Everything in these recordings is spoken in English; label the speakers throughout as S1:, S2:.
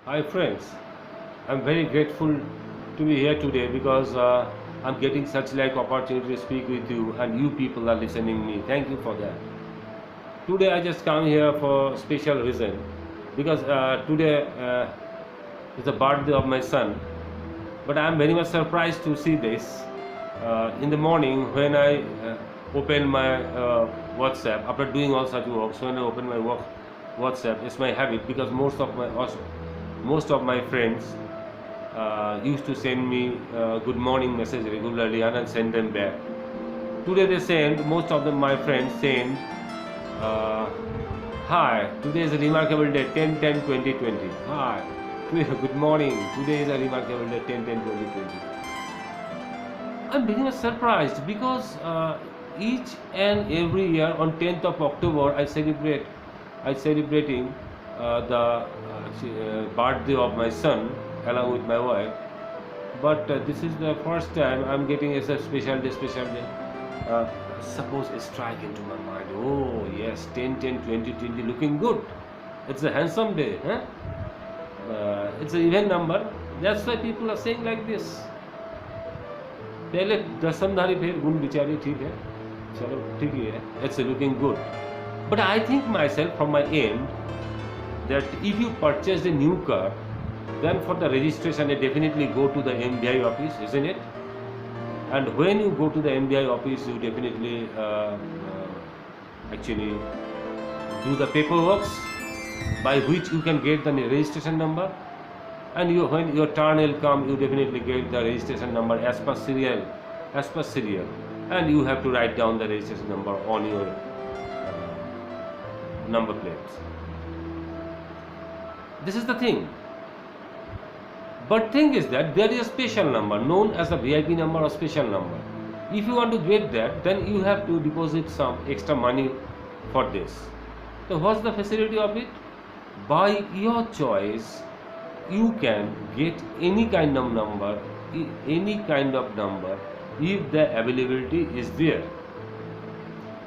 S1: Hi friends, I'm very grateful to be here today because I'm getting such like opportunity to speak with you and you people are listening me. Thank you for that. Today I just come here for special reason because today is the birthday of my son. But I'm very much surprised to see this in the morning when I open my WhatsApp after doing all such works. When I open my WhatsApp, it's my habit because most of my friends used to send me good morning message regularly and I send them back. Today they send most of them my friends send uh, hi, today is a remarkable day 10-10-2020. Hi, good morning. Today is a remarkable day 10-10-2020. I'm very much surprised because each and every year on 10th of October I celebrating the birthday of my son along with my wife. But this is the first time I'm getting as a special day. Suppose it strike into my mind. Oh yes, 10-10-2020 looking good. It's a handsome day, huh? It's an even number. That's why people are saying like this. पहले दसमधारी फिर गुण बिचारी ठीक है चलो ठीक ही है it's looking good but I think my self from my and that if you purchase a new car then for the registration you definitely go to the MBI office, isn't it? And when you go to the MBI office you definitely actually do the paperwork by which you can get the registration number, and when your turn will come you definitely get the registration number as per serial, and you have to write down the registration number on your number plates. This is the thing. But thing is that there is a special number known as a VIP number or special number. If you want to get that, then you have to deposit some extra money for this. So what's the facility of it? By your choice, you can get any kind of number, if the availability is there.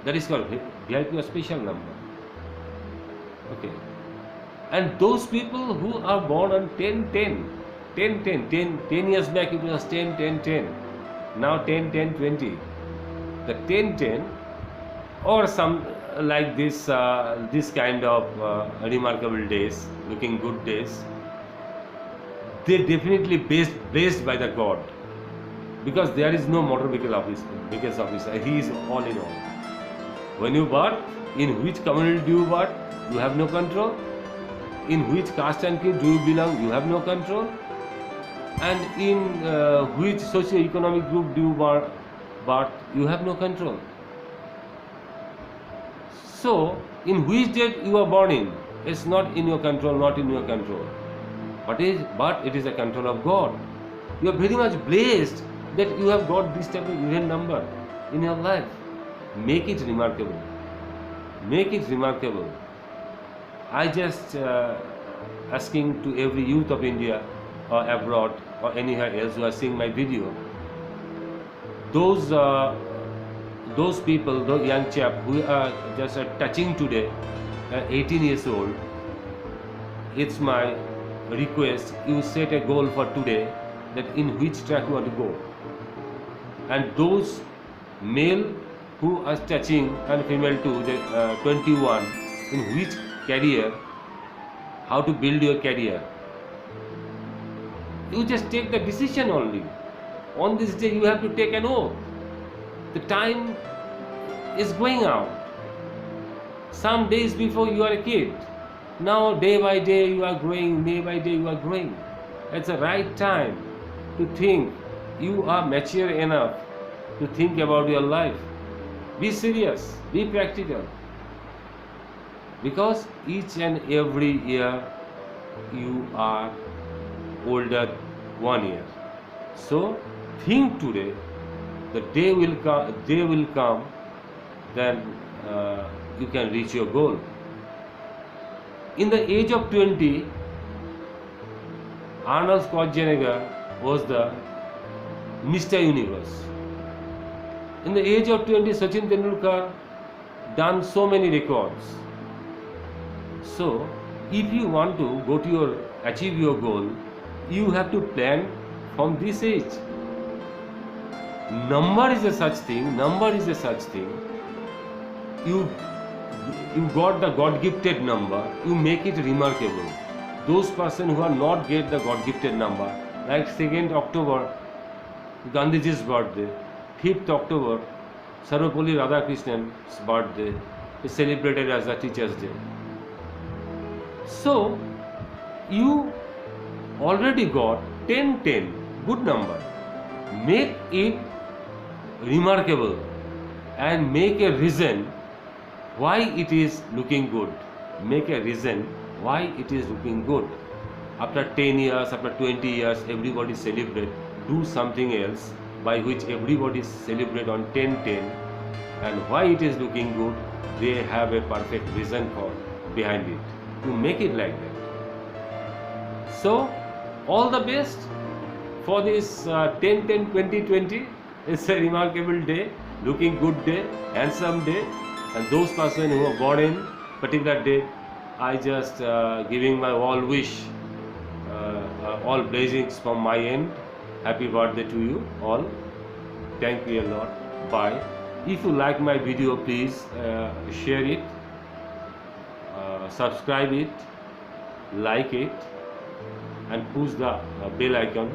S1: That is called VIP or special number. Okay. And those people who are born on 10 years back it was 10-10-10, now 10-10-20. The 10-10 or some like this kind of remarkable days, looking good days, they definitely blessed by the God, because there is no motor vehicle officer. He is all in all. When you birth, in which community do you birth, you have no control. In which caste and creed do you belong, you have no control. And in which socio-economic group do you birth, you have no control. So, in which date you are born in, it's not in your control, But it is a control of God. You are very much blessed that you have got this type of even number in your life. Make it remarkable. I just asking to every youth of India or abroad or anywhere else who are seeing my video, those people, those young chap who are just touching today, 18 years old, it's my request you set a goal for today that in which track you want to go. And those male who are touching and female too, 21, in which career, how to build your career. You just take the decision only. On this day you have to take an oath. The time is going out. Some days before you are a kid. Now day by day you are growing, It's the right time to think. You are mature enough to think about your life. Be serious, be practical. Because each and every year you are older 1 year. So think today, the day will come, then you can reach your goal. In the age of 20, Arnold Schwarzenegger was the Mr. Universe. In the age of 20, Sachin Tendulkar done so many records. So, if you want to go to your achieve your goal, you have to plan from this age. Number is a such thing. You got the God gifted number. You make it remarkable. Those person who are not get the God gifted number, like 2nd October, Gandhiji's birthday, 5th October, Sarvapalli Radhakrishnan's birthday is celebrated as a Teacher's Day. So you already got 10-10, good number. Make it remarkable and make a reason why it is looking good. Make a reason why it is looking good. After 10 years, after 20 years, everybody celebrate. Do something else by which everybody celebrate on 10-10, and why it is looking good, they have a perfect reason for behind it to make it like that. So all the best for this 10-10-2020. It's a remarkable day, looking good day, handsome day, and those person who are born in particular day, I just giving my all wish, all blessings from my end. Happy birthday to you all. Thank you a lot. Bye. If you like my video, please share it, subscribe it, like it, and push the bell icon.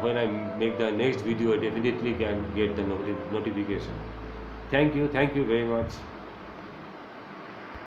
S1: When I make the next video, I definitely can get the notification. Thank you very much.